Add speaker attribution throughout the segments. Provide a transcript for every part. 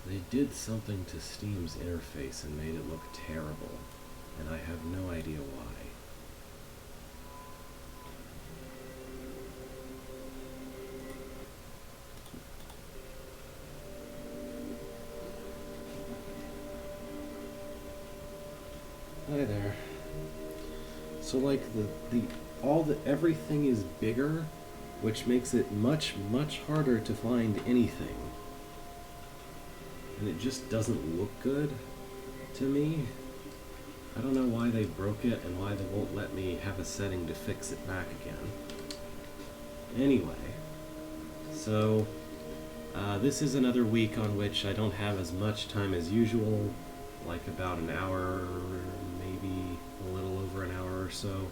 Speaker 1: They did something to Steam's interface and made it look terrible, and I have no idea why. Hi there. So like everything is bigger, which makes it much harder to find anything. And it just doesn't look good to me. I don't know why they broke it and why they won't let me have a setting to fix it back again. Anyway, so this is another week on which I don't have as much time as usual, like about an hour, maybe a little over an hour or so.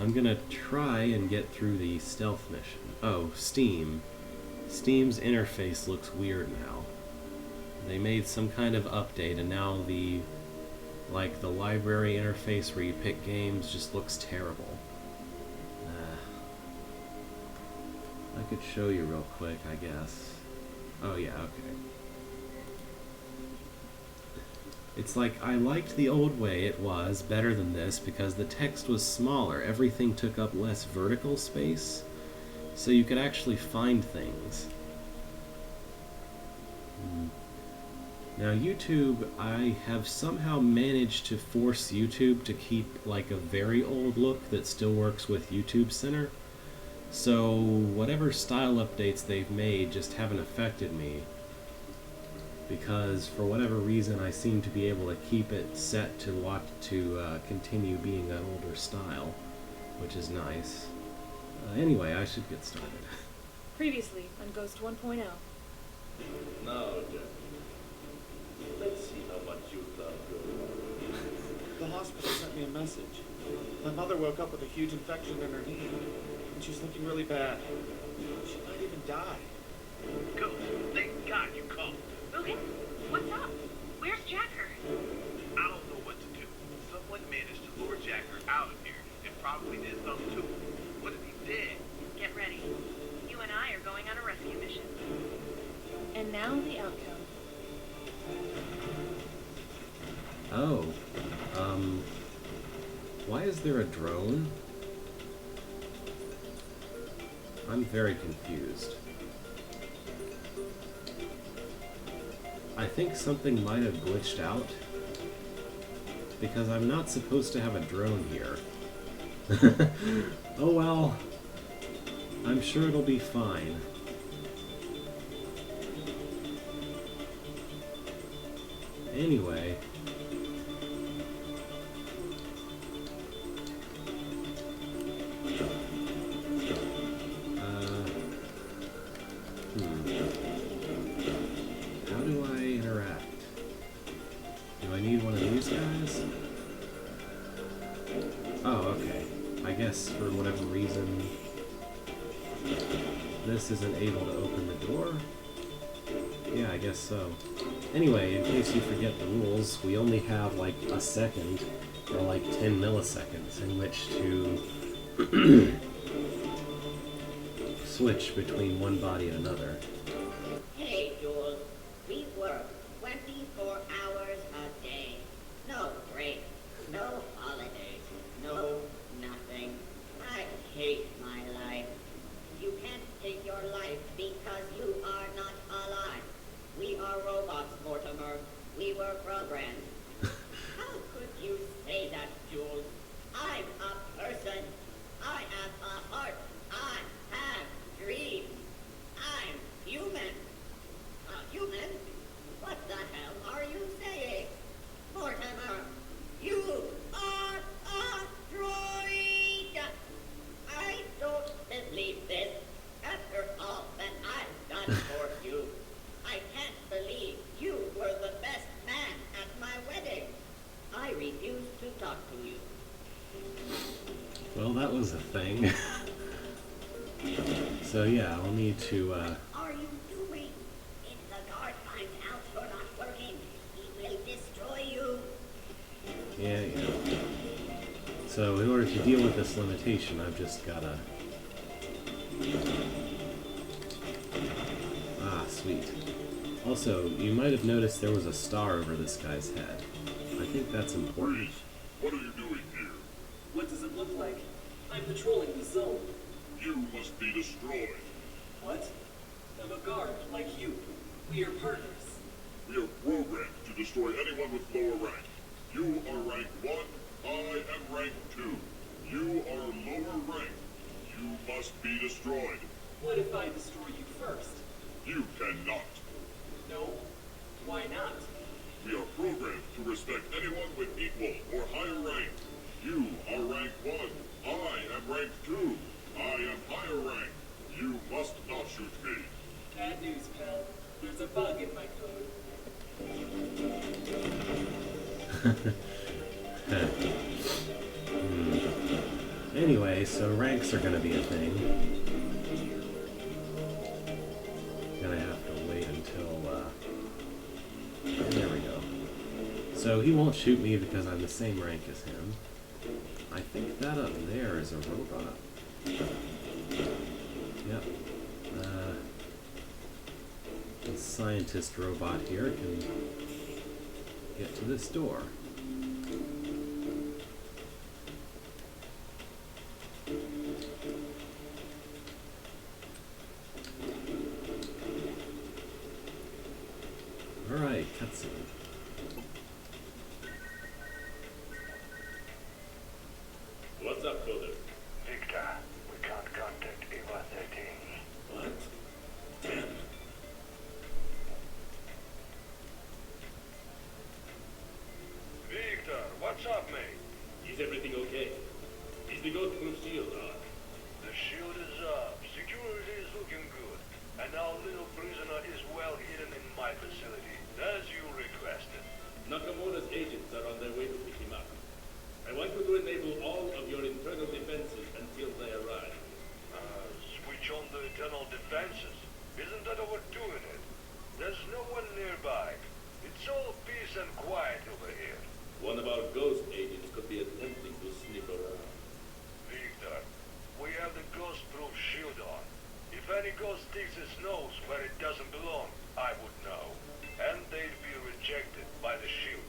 Speaker 1: I'm gonna try and get through the stealth mission. Oh, Steam. Steam's interface looks weird now. They made some kind of update and now the library interface where you pick games just looks terrible. I could show you real quick, I guess. Oh yeah, okay. It's like, I liked the old way it was better than this because the text was smaller. Everything took up less vertical space, so you could actually find things. Now YouTube, I have somehow managed to force YouTube to keep like a very old look that still works with YouTube Center. So whatever style updates they've made just haven't affected me, because for whatever reason I seem to be able to keep it set to continue being that older style, which is nice. Anyway, I should get started.
Speaker 2: Previously on Ghost 1.0.
Speaker 3: Now, Jack. Let's see how much you've done good.
Speaker 4: The hospital sent me a message. My mother woke up with a huge infection in her knee, and she's looking really bad. She might even die.
Speaker 3: Ghost, thank God you called.
Speaker 2: Logan, what's up? Where's Jacker?
Speaker 3: I don't know what to do. Someone managed to lure Jacker out of here and probably did something to him. What if he's dead?
Speaker 2: Get ready. You and I are going on a rescue mission. And now the outcome.
Speaker 1: Oh, why is there a drone? I'm very confused. I think something might have glitched out, because I'm not supposed to have a drone here. Oh well, I'm sure it'll be fine. Anyway, how do I interact? Do I need one of these guys? Oh, okay. I guess for whatever reason, this isn't able to open the door? Yeah, I guess so. Anyway, in case you forget the rules, we only have like a second, or like 10 milliseconds, in which to switch between one body and another.
Speaker 5: Hey, Jules. We work 24 hours a day. No breaks, no holidays, no nothing. I hate my life. You can't take your life because you are not alive. We are robots, Mortimer. We were programmed. How could you say that, Jules? I'm a person. I have a heart. I have dreams. I'm human. A human? What the hell are you saying? Mortimer, you are a droid! I don't believe this. After all that I've done for you, I can't believe you were the best man at my wedding. I refuse to talk to you.
Speaker 1: Well, that was a thing. So yeah, I'll need to,
Speaker 5: What are you doing? If the guard finds out you're not working, he will destroy you.
Speaker 1: yeah. So in order to deal with this limitation, I've just gotta... Ah, sweet. Also, you might have noticed there was a star over this guy's head. I think that's important.
Speaker 6: Freeze! What are you doing here?
Speaker 7: What does it look like? I'm patrolling the zone.
Speaker 6: You must be destroyed.
Speaker 7: What? I'm a guard, like you. We are partners.
Speaker 6: We are programmed to destroy anyone with lower rank. You are rank 1, I am rank 2. You are lower rank. You must be destroyed.
Speaker 7: What if I destroy you first?
Speaker 6: You cannot.
Speaker 7: No? Why not?
Speaker 6: We are programmed to respect anyone with equal or higher rank. You are rank 1. I am rank 2. I am higher rank. You must not shoot me.
Speaker 7: Bad news, pal. There's a bug in my code.
Speaker 1: Anyway, so ranks are gonna be a thing. Gonna have to wait until, there we go. So he won't shoot me because I'm the same rank as him. I think that up there is a robot. Yep. The scientist robot here can get to this door. Alright, cutscene.
Speaker 8: What's up, Coder?
Speaker 9: Victor, we can't contact Eva 13.
Speaker 8: What? Damn.
Speaker 9: Victor, what's up, mate?
Speaker 8: Is everything okay? Is the ghost-proof shield on?
Speaker 9: The shield is up, security is looking good, and our little prisoner is well hidden in my facility, as you requested.
Speaker 8: Nakamura's agents are on their way to pick him up. I want you to enable all of your internal defenses until they arrive.
Speaker 9: Switch on the internal defenses. Isn't that overdoing it? There's no one nearby. It's all peace and quiet over here.
Speaker 8: One of our ghost agents could be attempting to sneak around.
Speaker 9: Victor, we have the ghost-proof shield on. If any ghost sticks his nose where it doesn't belong, I would know. And they'd be rejected by the shield.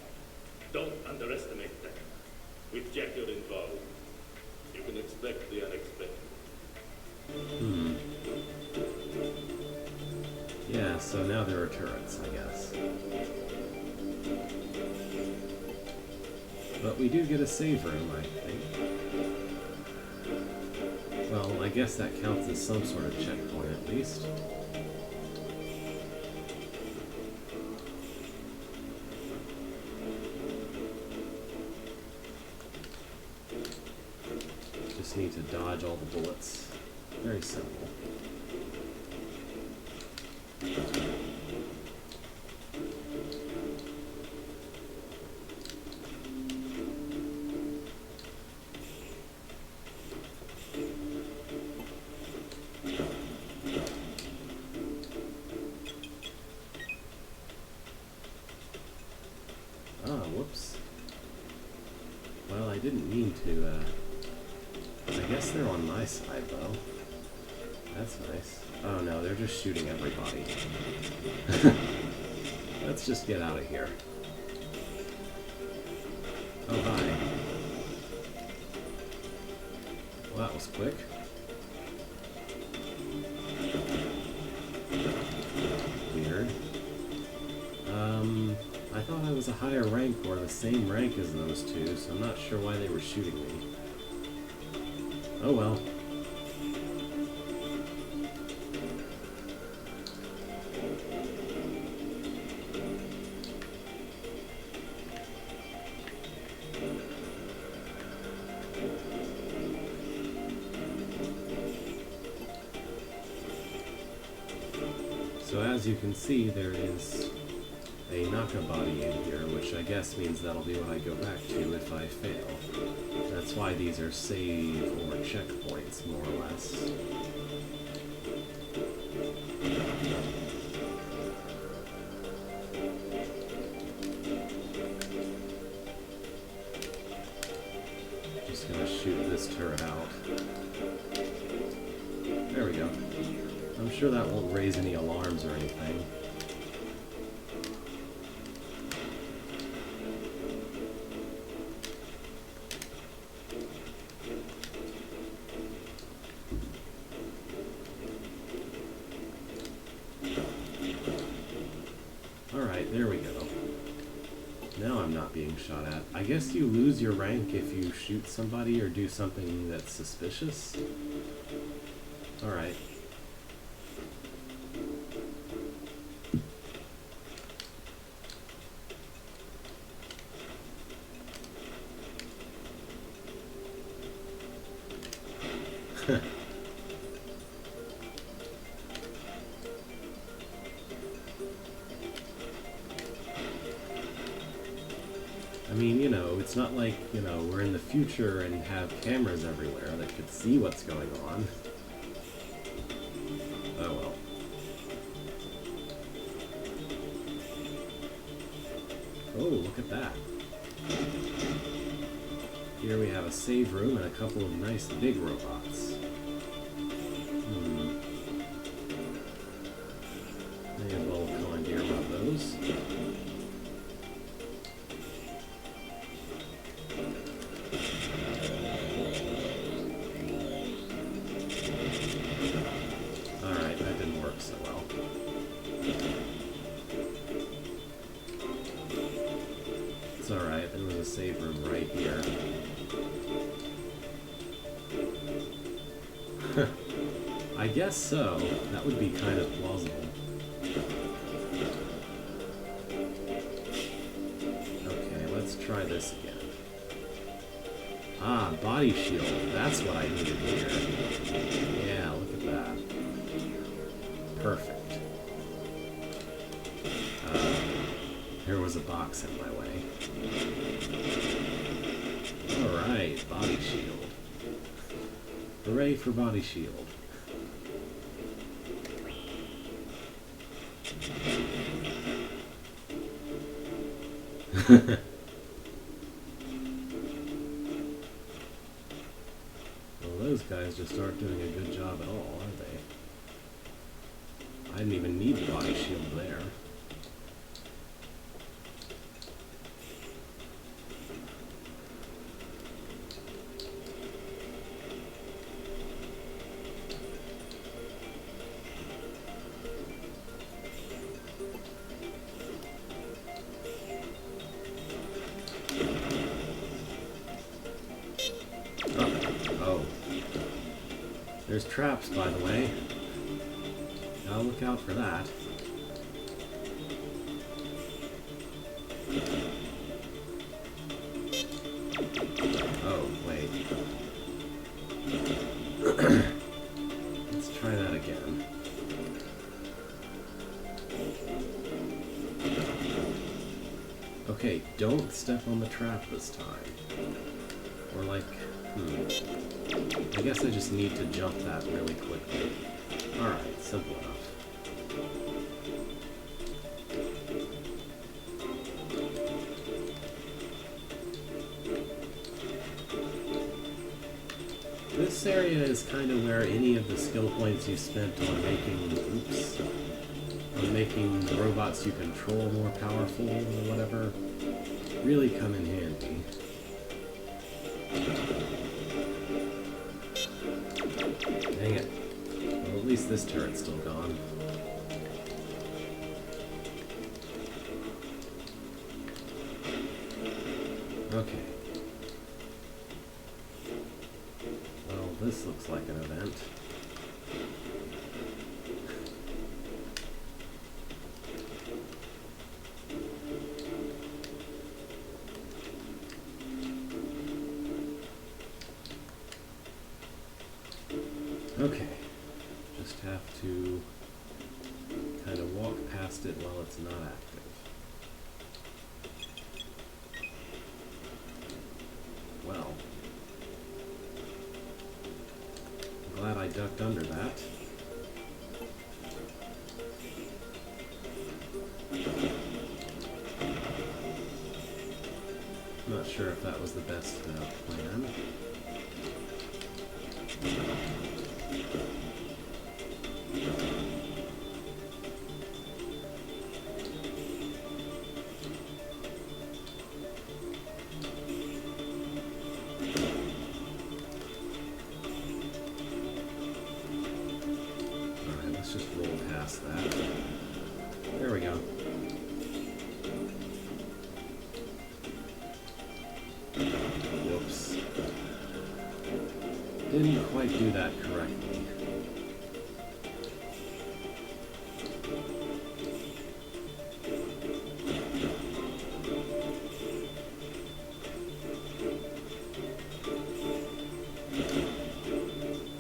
Speaker 8: Don't underestimate them. With Jacker involved, you can expect the unexpected.
Speaker 1: Yeah, so now there are turrets, I guess. But we do get a save room, I think. Well, I guess that counts as some sort of checkpoint at least. Just need to dodge all the bullets. Very simple. Whoops. Well, I didn't mean to, I guess they're on my side, though. That's nice. Oh no, they're just shooting everybody. Let's just get out of here. Oh, hi. Well, that was quick. Weird. I thought I was a higher rank or the same rank as those two, so I'm not sure why they were shooting me. Oh well. So as you can see, there is a Nakabody in here, which I guess means that'll be what I go back to if I fail. That's why these are save or checkpoints, more or less. Just gonna shoot this turret out. There we go. I'm sure that won't raise any alarms or anything. There we go. Now I'm not being shot at. I guess you lose your rank if you shoot somebody or do something that's suspicious. Alright. I mean, you know, it's not like, you know, we're in the future and have cameras everywhere that could see what's going on. Oh well. Oh, look at that. Here we have a save room and a couple of nice big robots. May as well commandeer one of those. Alright, that didn't work so well. It's alright, there was a save room right here. I guess so. That would be kind of plausible. Okay, let's try this again. Ah, body shield. That's what I needed here. Yeah, look at that. Perfect. There was a box in my way. Alright, body shield. Hooray for body shield. Well, those guys just aren't doing a good job at all, are they? I didn't even need the body shield there. There's traps, by the way. Gotta look out for that. Oh, wait. Let's try that again. Okay, don't step on the trap this time. Or like, I guess I just need to jump that really quickly. Alright, simple enough. This area is kind of where any of the skill points you spent on making the robots you control more powerful or whatever really come in handy. Dang it. Well, at least this turret's still gone. Okay. Well, this looks like an event. Okay, just have to kind of walk past it while it's not active. Well, I'm glad I ducked under that. Not sure if that was the best plan. Alright, let's just roll past that. There we go. quite do that correctly.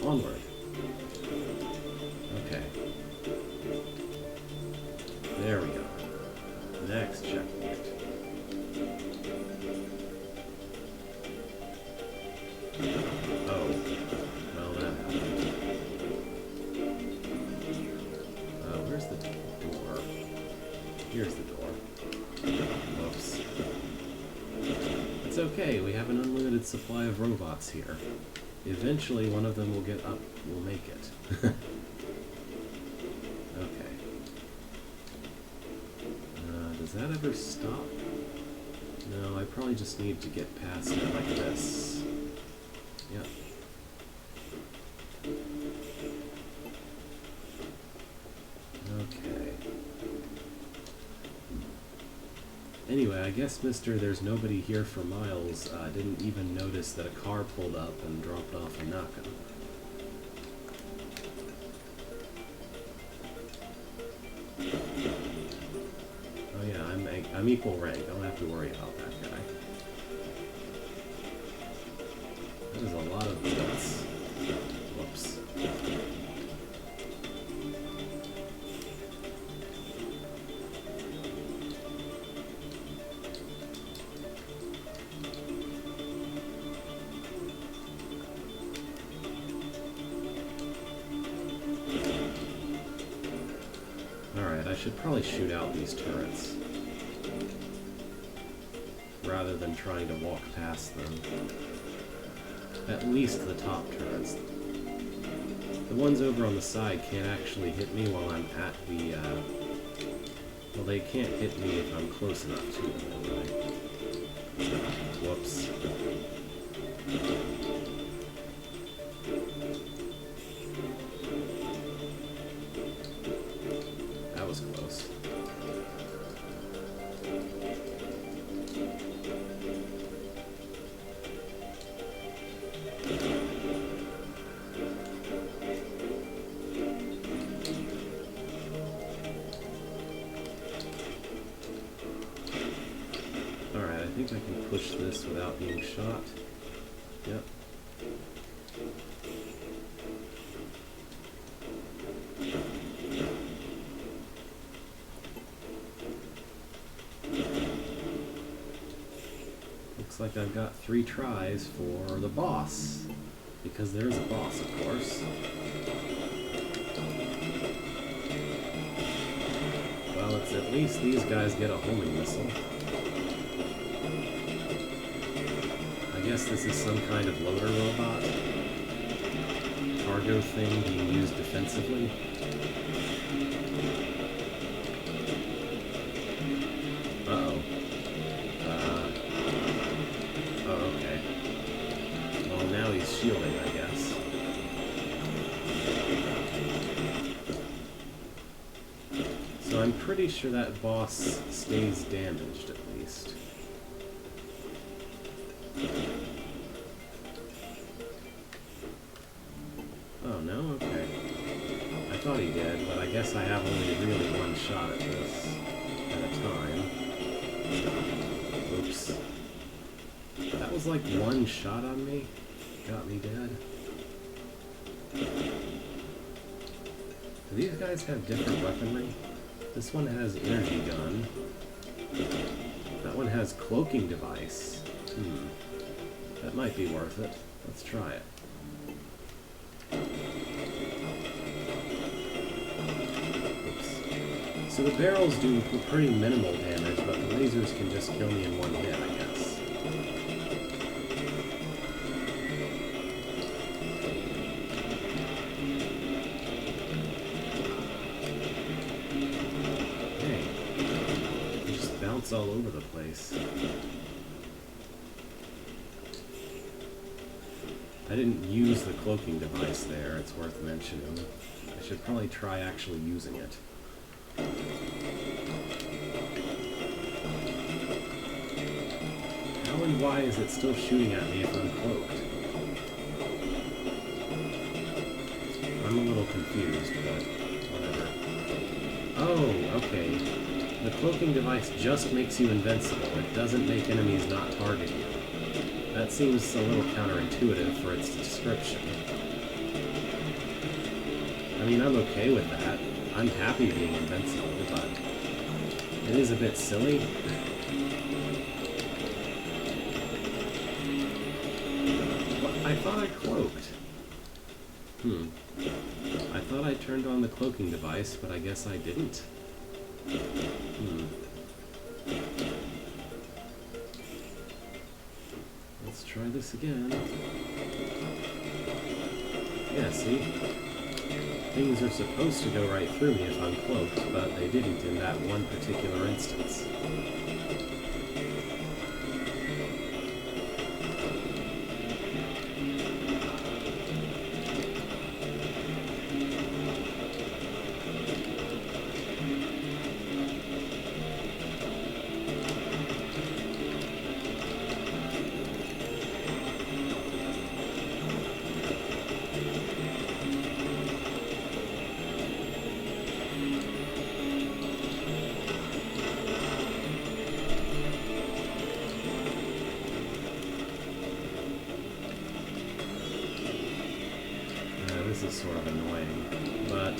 Speaker 1: Onward. Okay. There we go. Next checkpoint. Oh. Well, that happened. Where's the door? Here's the door. Whoops. It's okay, we have an unlimited supply of robots here. Eventually one of them will get up, will make it. Okay. Does that ever stop? No, I probably just need to get past it like this. Yep. Okay. Anyway, I guess Mr. There's Nobody Here for Miles didn't even notice that a car pulled up and dropped off a Naka. Oh yeah, I'm equal rank. I don't have to worry about that guy. That is a lot of bullets. Whoops. Alright, I should probably shoot out these turrets rather than trying to walk past them. At least the top turrets. The ones over on the side can't actually hit me while I'm at the, well, they can't hit me if I'm close enough to them, right? Whoops. That was close. Alright, I think I can push this without being shot. Yep. Looks like I've got 3 tries for the boss. Because there's a boss, of course. Well, it's at least these guys get a homing missile. I guess this is some kind of loader robot. Cargo thing being used defensively. Uh-oh. Oh, okay. Well, now he's shielding, I guess. So I'm pretty sure that boss stays damaged, at least. Oh, no? Okay. I thought he did, but I guess I have only really one shot at this at a time. Oops. That was like one shot on me. Got me dead. Do these guys have different weaponry? This one has energy gun. That one has cloaking device. That might be worth it. Let's try it. Oops. So the barrels do pretty minimal damage, but the lasers can just kill me in one hit, I guess. Hey, they just bounce all over the place. I didn't use the cloaking device there, it's worth mentioning. I should probably try actually using it. How and why is it still shooting at me if I'm cloaked? confused, but whatever. Oh, okay. The cloaking device just makes you invincible. It doesn't make enemies not target you. That seems a little counterintuitive for its description. I mean, I'm okay with that. I'm happy being invincible, but it is a bit silly. I thought I cloaked. I thought I turned on the cloaking device, but I guess I didn't. Let's try this again. Yeah, see? Things are supposed to go right through me if I'm cloaked, but they didn't in that one particular instance. This is sort of annoying, but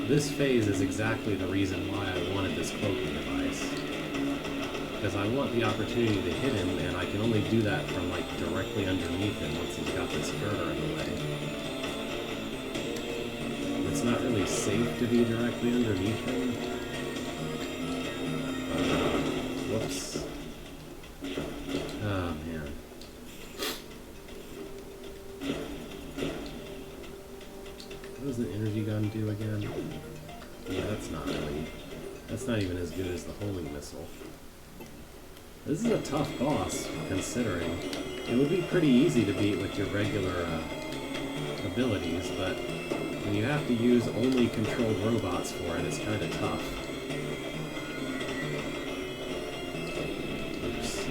Speaker 1: this phase is exactly the reason why I wanted this cloaking device. Because I want the opportunity to hit him, and I can only do that from, like, directly underneath him once he's got this girder in the way. It's not really safe to be directly underneath him. Whoops. Oh, man. What does the energy gun do again? Yeah, that's not even as good as the homing missile. This is a tough boss, considering. It would be pretty easy to beat with your regular abilities, but when you have to use only controlled robots for it, it's kind of tough. Oops.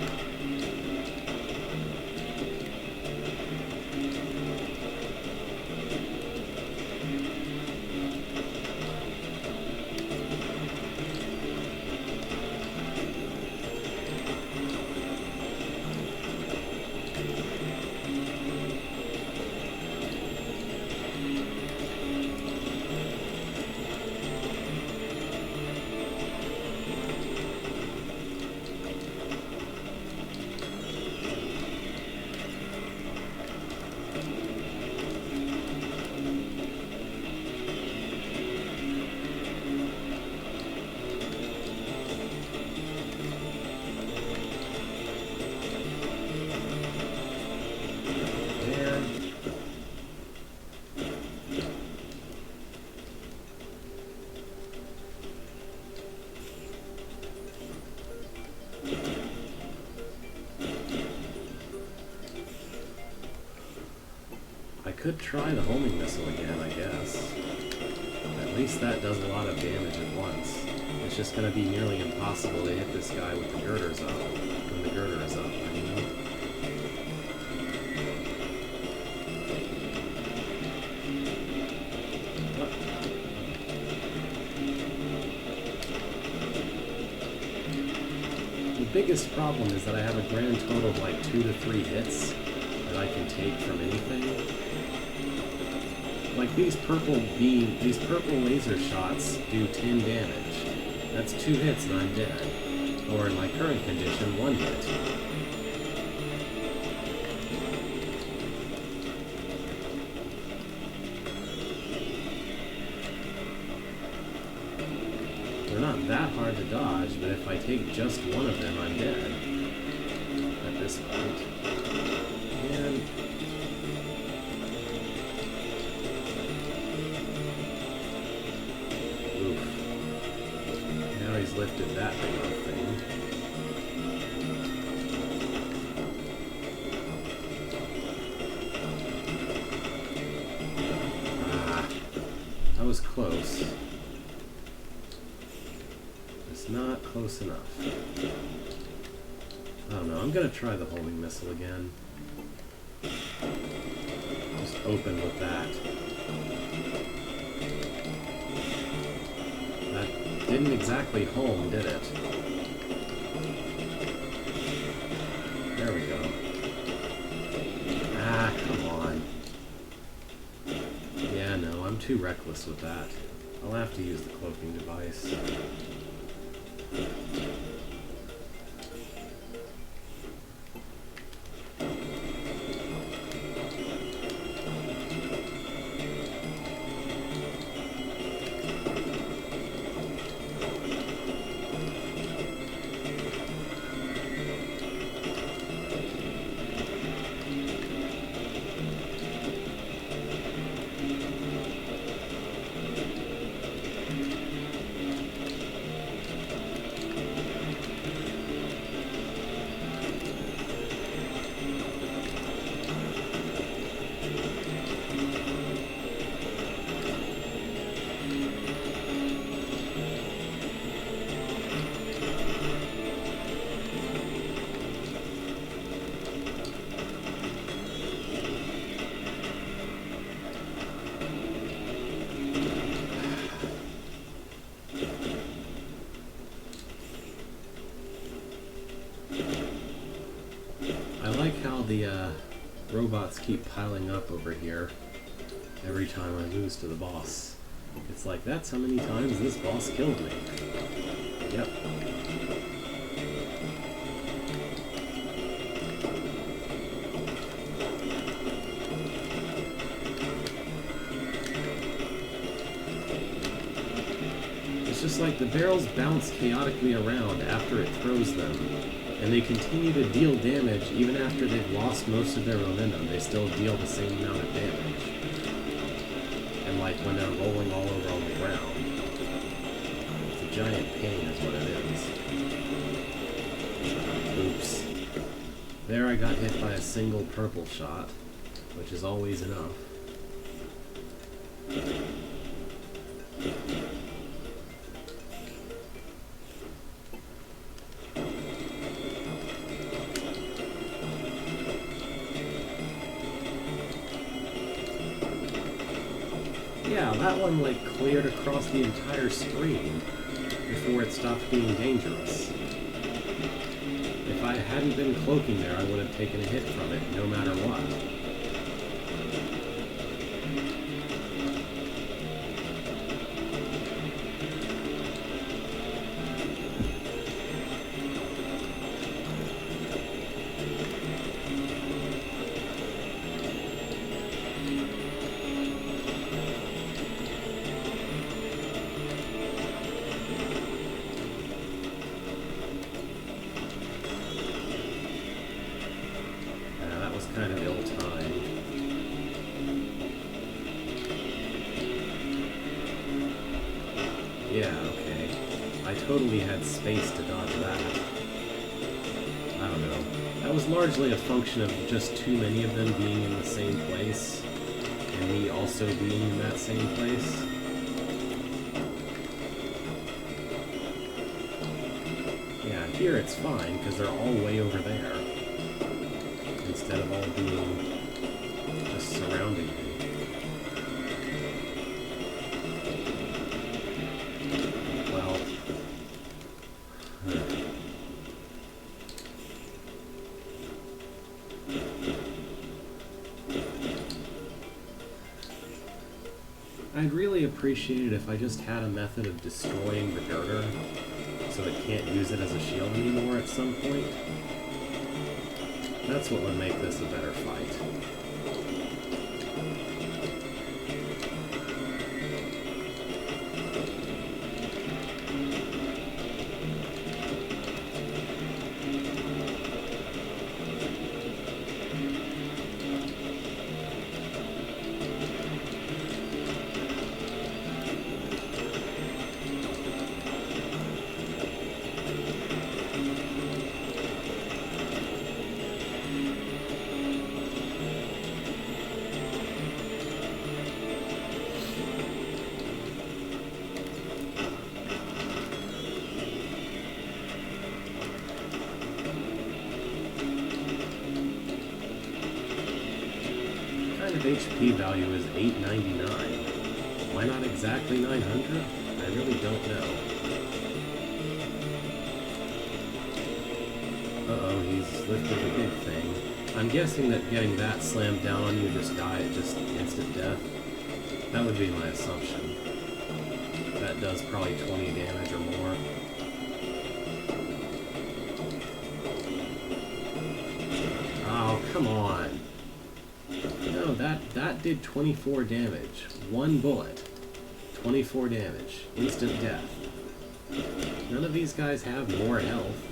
Speaker 1: Could try the homing missile again, I guess. At least that does a lot of damage at once. It's just going to be nearly impossible to hit this guy with the girders up. When the girder is up, I mean. The biggest problem is that I have a grand total of like 2 to 3 hits that I can take from anything. Like these purple laser shots do 10 damage. That's 2 hits and I'm dead. Or in my current condition, 1 hit. They're not that hard to dodge, but if I take just one of them, I'm dead. At this point. And he's lifted that big of a thing. That was close. It's not close enough. I don't know, I'm gonna try the homing missile again. Just open with that. didn't exactly home, did it? There we go. Ah, come on. Yeah, no, I'm too reckless with that. I'll have to use the cloaking device. The robots keep piling up over here every time I lose to the boss. It's like, that's how many times this boss killed me. Yep. It's just like the barrels bounce chaotically around after it throws them. And they continue to deal damage even after they've lost most of their momentum. They still deal the same amount of damage. And like when they're rolling all over on the ground. It's a giant pain is what it is. Oops. There I got hit by a single purple shot, which is always enough. Yeah, that one like cleared across the entire screen before it stopped being dangerous. If I hadn't been cloaking there, I would have taken a hit from it, no matter what. Kind of ill-timed. Yeah, okay. I totally had space to dodge that. I don't know. That was largely a function of just too many of them being in the same place, and me also being in that same place. Yeah, here it's fine, because they're all way over there. Instead of all being just surrounding me. Well, I'd really appreciate it if I just had a method of destroying the girder so it can't use it as a shield anymore at some point. That's what would make this a better fight. HP value is 899. Why not exactly 900? I really don't know. Uh-oh, he's lifted the big thing. I'm guessing that getting that slammed down on you just instant death. That would be my assumption. That does probably 20 damage or more. Oh, come on. No, that did 24 damage. One bullet. 24 damage. Instant death. None of these guys have more health.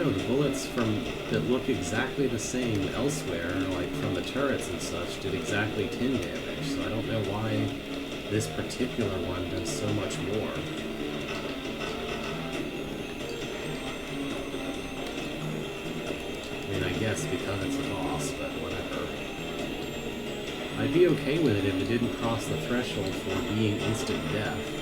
Speaker 1: The bullets that look exactly the same elsewhere, like from the turrets and such, did exactly 10 damage, so I don't know why this particular one does so much more. I mean, I guess because it's a boss, but whatever. I'd be okay with it if it didn't cross the threshold for being instant death.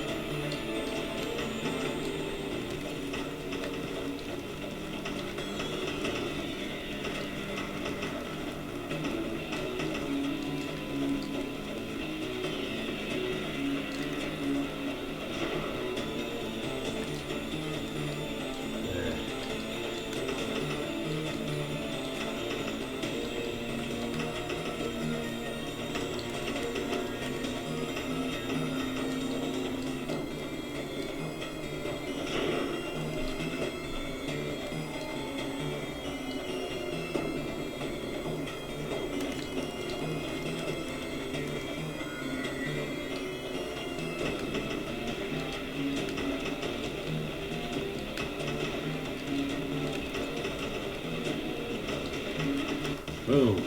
Speaker 1: Boom.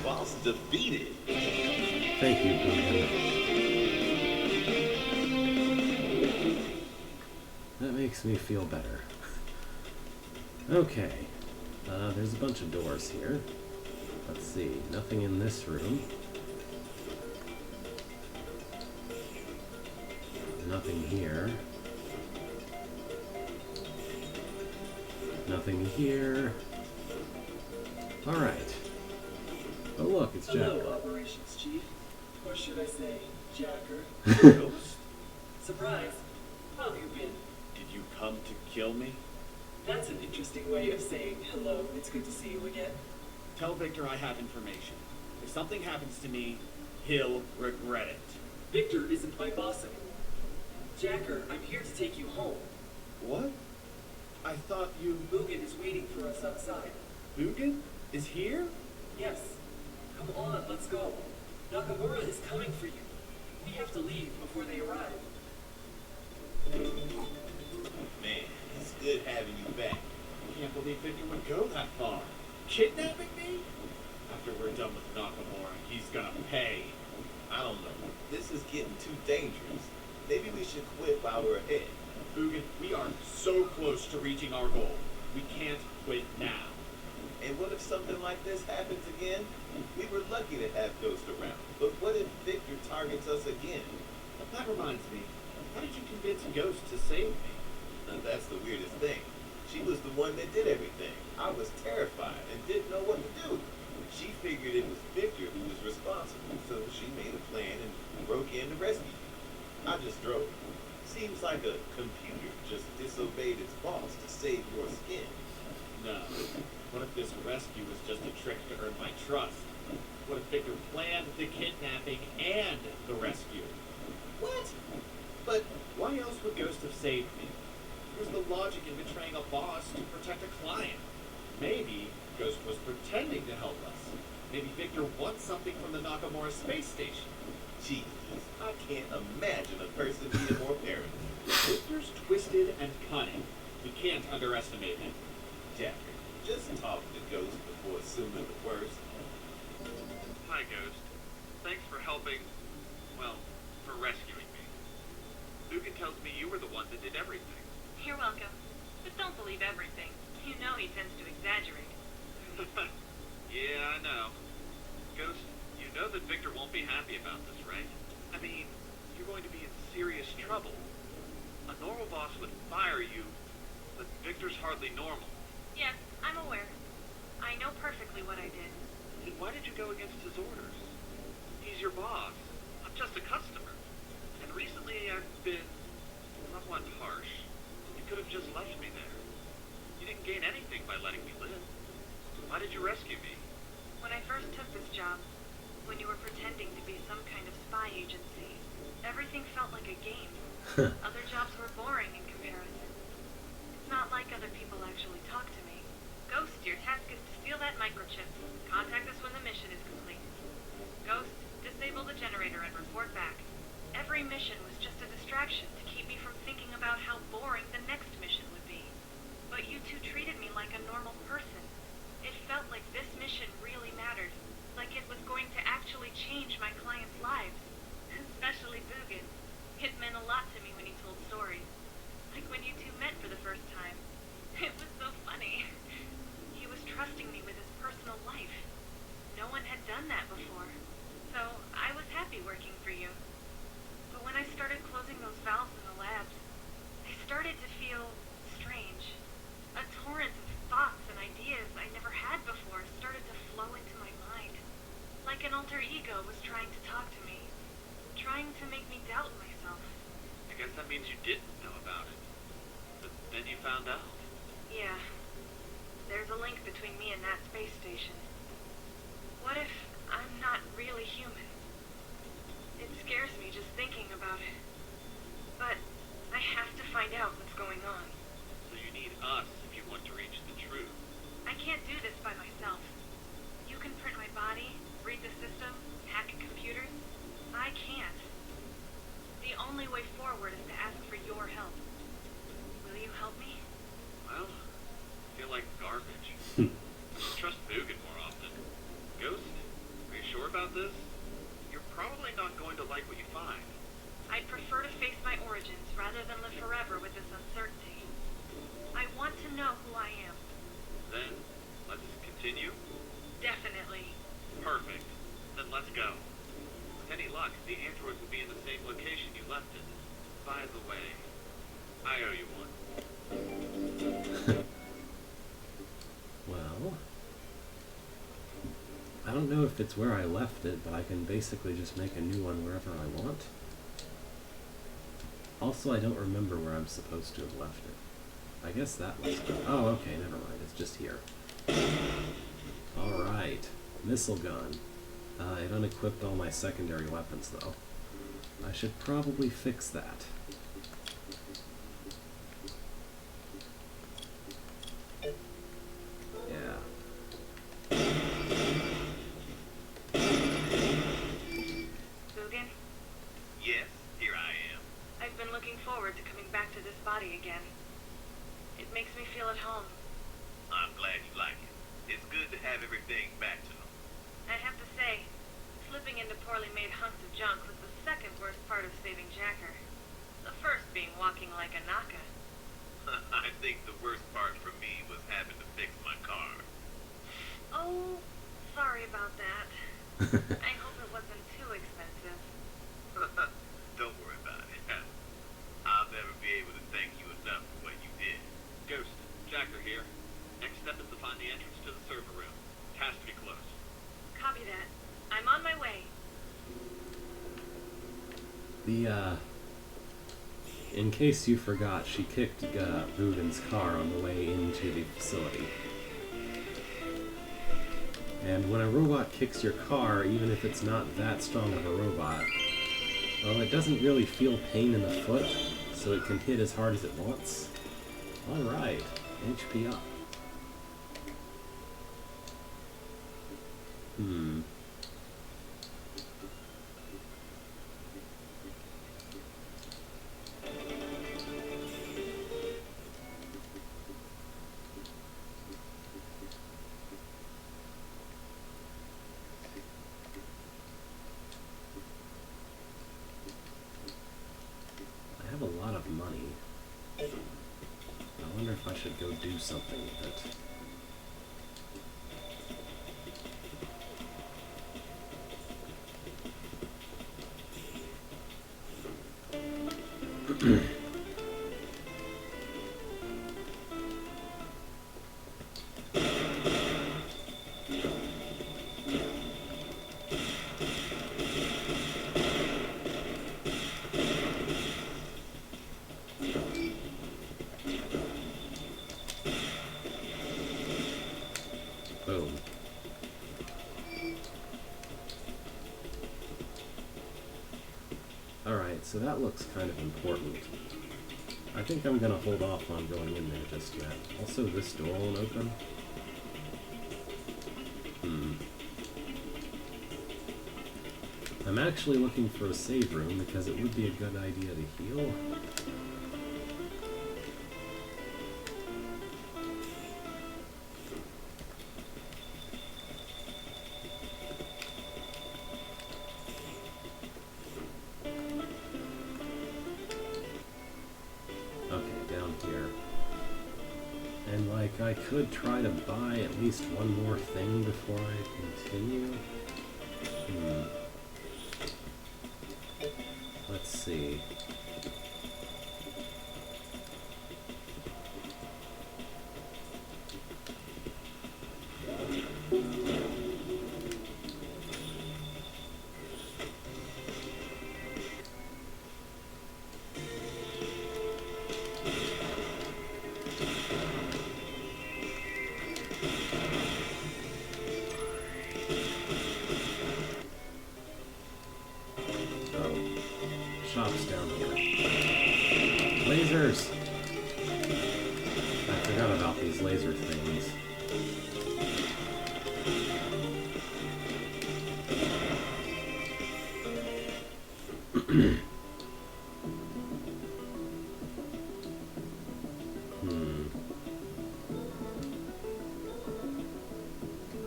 Speaker 10: Boss defeated.
Speaker 1: Thank you, Boogan. That makes me feel better. Okay. There's a bunch of doors here. Let's see. Nothing in this room. Nothing here. Nothing here. Alright. Oh look, it's Jacker.
Speaker 7: Hello, Operations Chief. Or should I say, Jacker.
Speaker 10: Ghost?
Speaker 7: Surprise. How have you been?
Speaker 4: Did you come to kill me?
Speaker 7: That's an interesting way of saying hello. It's good to see you again.
Speaker 4: Tell Victor I have information. If something happens to me, he'll regret it.
Speaker 7: Victor isn't my boss anymore. Jacker, I'm here to take you home.
Speaker 4: What? I thought you...
Speaker 7: Boogan is waiting for us outside.
Speaker 4: Boogan is here?
Speaker 7: Yes. Come on, let's go. Nakamura is coming for you. We have to leave before they arrive.
Speaker 10: Man, it's good having you back.
Speaker 4: I can't believe Victor would go that far. Kidnapping me? After we're done with Nakamura, he's gonna pay.
Speaker 10: I don't know. This is getting too dangerous. Maybe we should quit while we're ahead.
Speaker 4: Boogan, we are so close to reaching our goal. We can't quit now.
Speaker 10: And what if something like this happens again? We were lucky to have Ghost around. But what if Victor targets us again?
Speaker 4: That reminds me. How did you convince Ghost to save me?
Speaker 10: And that's the weirdest thing. She was the one that did everything. I was terrified and didn't know what to do. She figured it was Victor who was responsible, so she made a plan and broke in to rescue you. I just drove. Seems like a computer just disobeyed its boss to save your skin.
Speaker 4: No. What if this rescue was just a trick to earn my trust? What if Victor planned the kidnapping and the rescue?
Speaker 10: What? But
Speaker 4: why else would Ghost have saved me? Where's the logic in betraying a boss to protect a client? Maybe Ghost was pretending to help us. Maybe Victor wants something from the Nakamura space station.
Speaker 10: Jesus, I can't imagine a person being more paranoid.
Speaker 4: Victor's twisted and cunning. We can't underestimate him.
Speaker 10: Jacker, just talk to Ghost before assuming the worst.
Speaker 3: Hi, Ghost. Thanks for helping, well, for rescuing me. Dugan tells me you were the one that did everything.
Speaker 2: You're welcome. Just don't believe everything. You know he tends to exaggerate.
Speaker 3: Yeah, I know. Ghost, you know that Victor won't be happy about this, right? I mean, you're going to be in serious trouble. boss would fire you, but Victor's hardly normal.
Speaker 2: Yes, I'm aware. I know perfectly what I did.
Speaker 3: Then why did you go against his orders? He's your boss. I'm just a customer. And recently I've been somewhat harsh. You could have just left me there. You didn't gain anything by letting me live. Why did you rescue me?
Speaker 2: When I first took this job, when you were pretending to be some kind of spy agency, everything felt like a game. Other jobs were boring in comparison. It's not like other people actually talk to me. Ghost, your task is to steal that microchip. Contact us when the mission is complete. Ghost, disable the generator and report back. Every mission was just a distraction to keep me from thinking about how boring the next mission would be. But you two treated me like a normal person. It felt like this mission really mattered. Like it was going to actually change my clients' lives. Especially Bugin. It meant a lot to me when he told stories. Like when you two met for the first time. It was so funny. He was trusting me with his personal life. No one had done that before. So I was happy working for you. But when I started closing those valves in the labs, I started to feel strange. A torrent of thoughts and ideas I never had before started to flow into my mind. Like an alter ego was trying to talk to me. Trying to make me doubt myself.
Speaker 3: I guess that means you didn't know about it. But then you found out.
Speaker 2: Yeah. There's a link between me and that space station. What if I'm not really human? It scares me just thinking about it. But I have to find out what's going on.
Speaker 3: So you need us if you want to reach the truth.
Speaker 2: I can't do this by myself. You can print my body, read the system, hack computers. I can't. The only way forward is to ask for your help. Will you help me?
Speaker 3: Well, I feel like garbage. Trust Bugin more often. Ghost, are you sure about this? You're probably not going to like what you find.
Speaker 2: I'd prefer to face my origins rather than live forever with this uncertainty. I want to know who I am.
Speaker 3: Then, let's continue?
Speaker 2: Definitely.
Speaker 3: Perfect. Then let's go. With any luck, the android will be in the same location you left it. By the way, I owe you one.
Speaker 1: Well, I don't know if it's where I left it, but I can basically just make a new one wherever I want. Also, I don't remember where I'm supposed to have left it. I guess that was... Oh, okay, never mind. It's just here. Alright. Missile gun. It unequipped all my secondary weapons, though. I should probably fix that. Yeah.
Speaker 2: Bugin,
Speaker 10: Yes, here I am.
Speaker 2: I've been looking forward to coming back to this body again. It makes me feel at home.
Speaker 10: I'm glad you like it. It's good to have everything back to normal.
Speaker 2: I have to say, slipping into poorly made hunks of junk was the second worst part of saving Jacker. The first being walking like a Naka.
Speaker 10: I think the worst part for me was having to fix my car.
Speaker 2: Oh, sorry about that. I hope it wasn't too expensive.
Speaker 10: Don't worry about it. I'll never be able to thank you enough for what you did.
Speaker 3: Ghost, Jacker here. Next step is to find the entrance to the server room. It has to be closed.
Speaker 2: Copy that. I'm on my way.
Speaker 1: In case you forgot, she kicked Bugin's car on the way into the facility. And when a robot kicks your car, even if it's not that strong of a robot, well, it doesn't really feel pain in the foot, so it can hit as hard as it wants. Alright, HP up. I have a lot of money. I wonder if I should go do something with it. Alright, so that looks kind of important. I think I'm gonna hold off on going in there just yet. Also, this door won't open. I'm actually looking for a save room because it would be a good idea to heal. Okay, down here. And like, I could try to buy at least one more thing before I continue. Let's see. Shops down here. Lasers! I forgot about these laser things.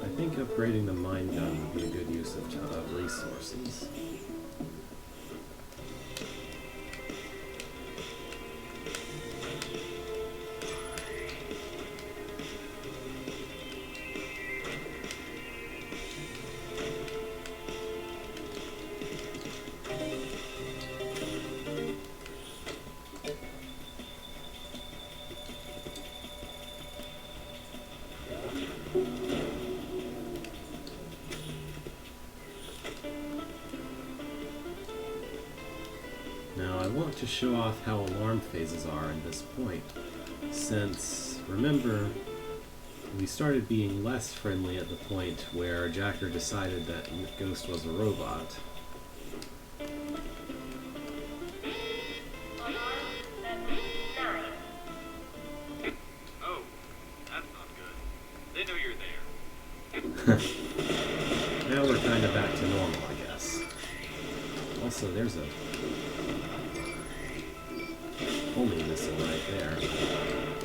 Speaker 1: I think upgrading the mine gun would be a good use of resources. Now I want to show off how alarm phases are at this point, since, remember, we started being less friendly at the point where Jacker decided that Ghost was a robot.
Speaker 3: Oh, that's not good. They know you're there.
Speaker 1: Now we're kind of back to normal, I guess. Also, there's a homie missing right there.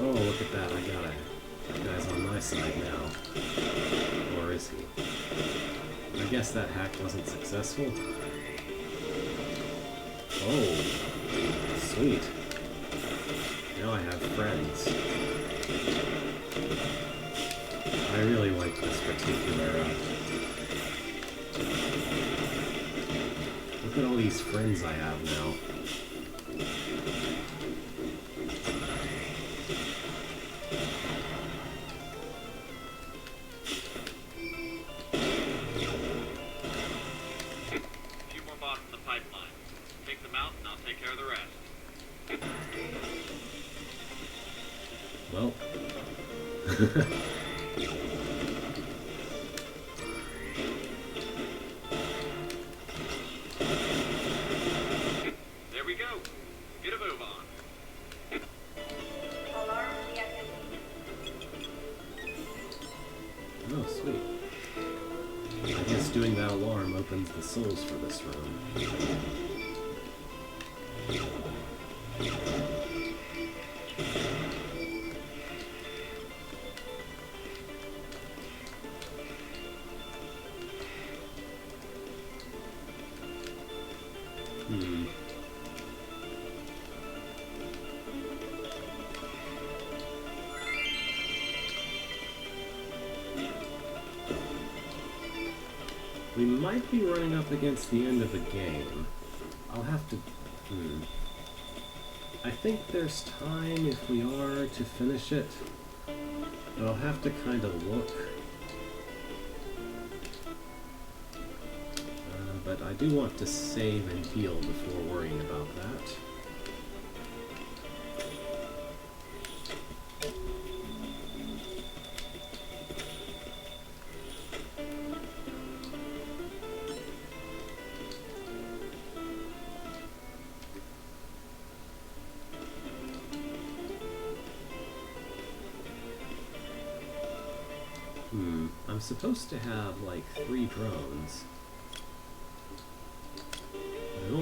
Speaker 1: Oh, look at that, that guy's on my side now. Or is he? I guess that hack wasn't successful. Oh, sweet. Now I have friends. I really like this particular, look at all these friends I have now.
Speaker 3: A few more bots in the pipeline. Take them out and I'll take care of the rest.
Speaker 1: Well.
Speaker 3: There we go. Get a move on.
Speaker 2: Alarm deactivated.
Speaker 1: Oh, sweet. I guess doing that alarm opens the souls for this room. We might be running up against the end of the game. I'll have to... I think there's time if we are to finish it, but I'll have to kind of look. But I do want to save and heal before worrying about that. was supposed to have like 3 drones. It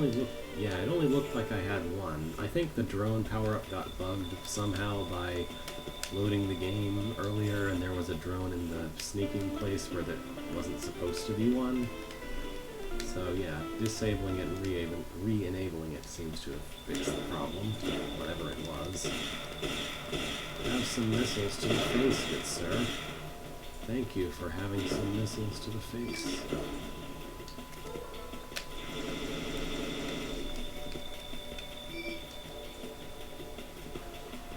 Speaker 1: only looked like I had 1. I think the drone power-up got bugged somehow by loading the game earlier, and there was a drone in the sneaking place where there wasn't supposed to be one. So yeah, disabling it and re-enabling it seems to have fixed the problem, whatever it was. Have some missiles to the face, good sir. Thank you for having some missiles to the face.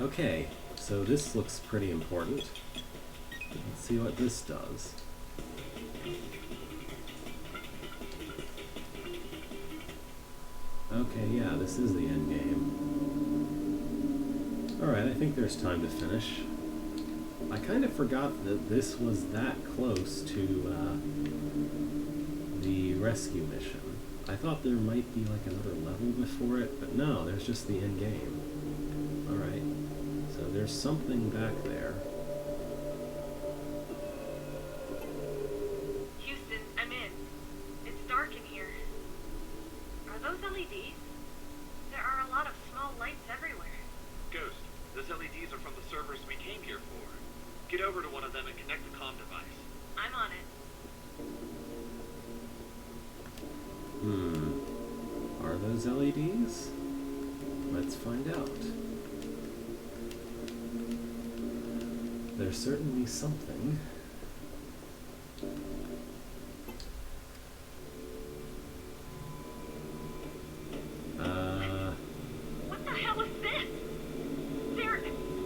Speaker 1: Okay, so this looks pretty important. Let's see what this does. Okay, yeah, this is the end game. Alright, I think there's time to finish. I kind of forgot that this was that close to the rescue mission. I thought there might be like another level before it, but no, there's just the end game. Alright, so there's something back there.
Speaker 2: Houston, I'm in. It's dark in here. Are those LEDs? There are a lot of small lights everywhere.
Speaker 3: Ghost, those LEDs are from the servers we came here for. Get over to one of them and connect the comm device.
Speaker 2: I'm on it.
Speaker 1: Are those LEDs? Let's find out. There's certainly something.
Speaker 2: What the hell is this? They're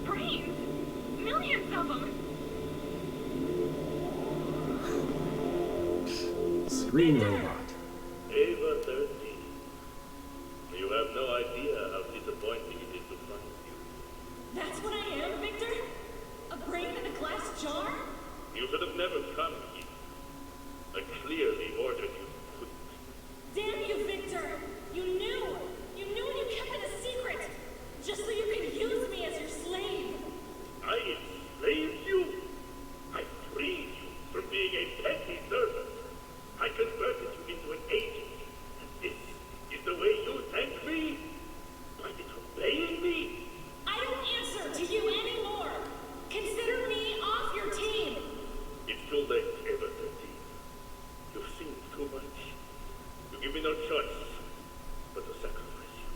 Speaker 2: brains! Millions of them!
Speaker 1: Screen robot.
Speaker 8: Ava 13. You have no idea how disappointing it is to find you.
Speaker 11: That's what I am, Victor? A brain in a glass jar?
Speaker 8: You should have never come here. I clearly ordered you quick.
Speaker 11: Damn you, Victor! You knew! You knew and you kept it a secret! Just so you could use me as your slave!
Speaker 8: I enslaved you. I freed you from being a petty servant. I converted you into an agent. And this is the way you thank me? By disobeying me?
Speaker 11: I don't answer to you anymore! Consider me off your team!
Speaker 8: It's too late, Ava 13. You've seen too much. You give me no choice but to sacrifice you.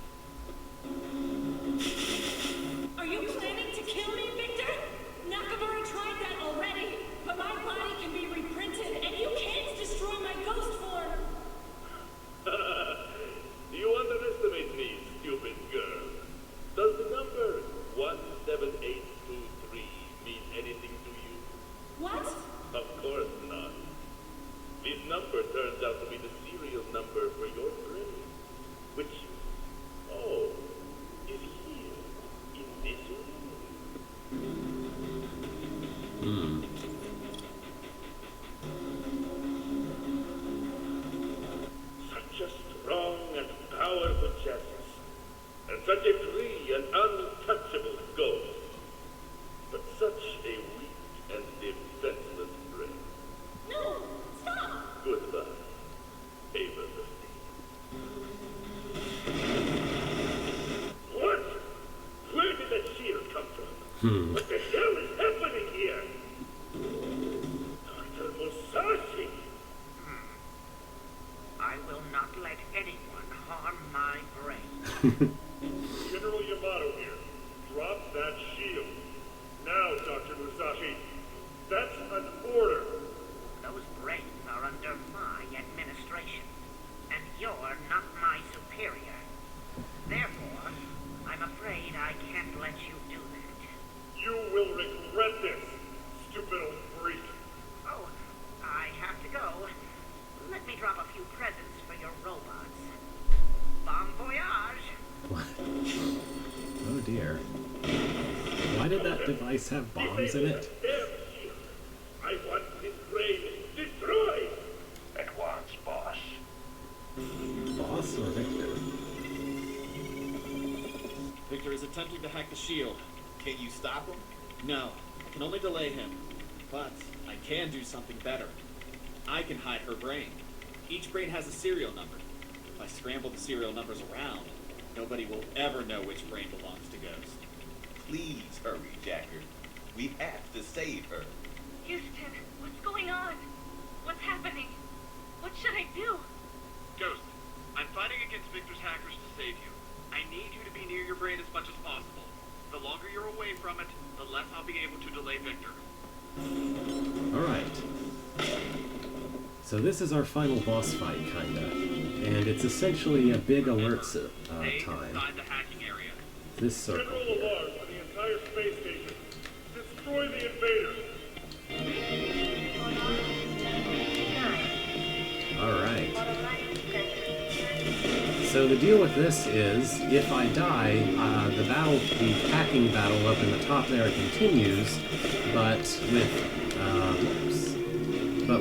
Speaker 11: Are you planning to kill me, Victor? Nakamura tried that already, but my body can be reprinted, and you can't destroy my ghost form!
Speaker 8: You underestimate me, stupid girl. Does the number 17823 mean anything to you?
Speaker 11: What?
Speaker 8: Of course not. This number turns out to be the serial number for your brain, which, is here, in this room. Such a strong and powerful chassis, and such a free and untouchable ghost, but such a weak and defenseless brain.
Speaker 11: No! Stop!
Speaker 8: Goodbye, Ava 13. What? Where did that shield come from? What the hell is happening here? Dr. Musashi!
Speaker 5: I will not let anyone harm my brain.
Speaker 8: General Yamato here. Drop that shield. Now, Dr. Musashi. That's an order.
Speaker 5: Those brains are under my administration, and you're not my superior. Therefore, I'm afraid I can't let you do that.
Speaker 8: You will regret this, stupid old freak.
Speaker 5: Oh, I have to go. Let me drop a few presents for your robots. Bon voyage!
Speaker 1: What? Oh dear. Why did that device have bombs in it?
Speaker 8: Damn shield. I want this brain destroyed.
Speaker 9: At once, boss.
Speaker 1: Boss or Victor?
Speaker 4: Victor is attempting to hack the shield.
Speaker 10: Can you stop him?
Speaker 4: No, I can only delay him. But I can do something better. I can hide her brain. Each brain has a serial number. If I scramble the serial numbers around, nobody will ever know which brain belongs to Ghost.
Speaker 10: Please hurry, Jacker. We have to save her.
Speaker 2: Houston, what's going on? What's happening? What should I do?
Speaker 3: Ghost, I'm fighting against Victor's hackers to save you. I need you to be near your brain as much as possible. The longer you're away from it, the less I'll be able to delay Victor.
Speaker 1: Alright. So this is our final boss fight, kinda. And it's essentially a big alert
Speaker 3: Stay
Speaker 1: time.
Speaker 3: inside the hacking area.
Speaker 1: This circle
Speaker 8: General
Speaker 1: here.
Speaker 8: alarm on the entire space station. Destroy the invaders.
Speaker 1: Alright. So the deal with this is, if I die, the hacking battle up in the top there continues, but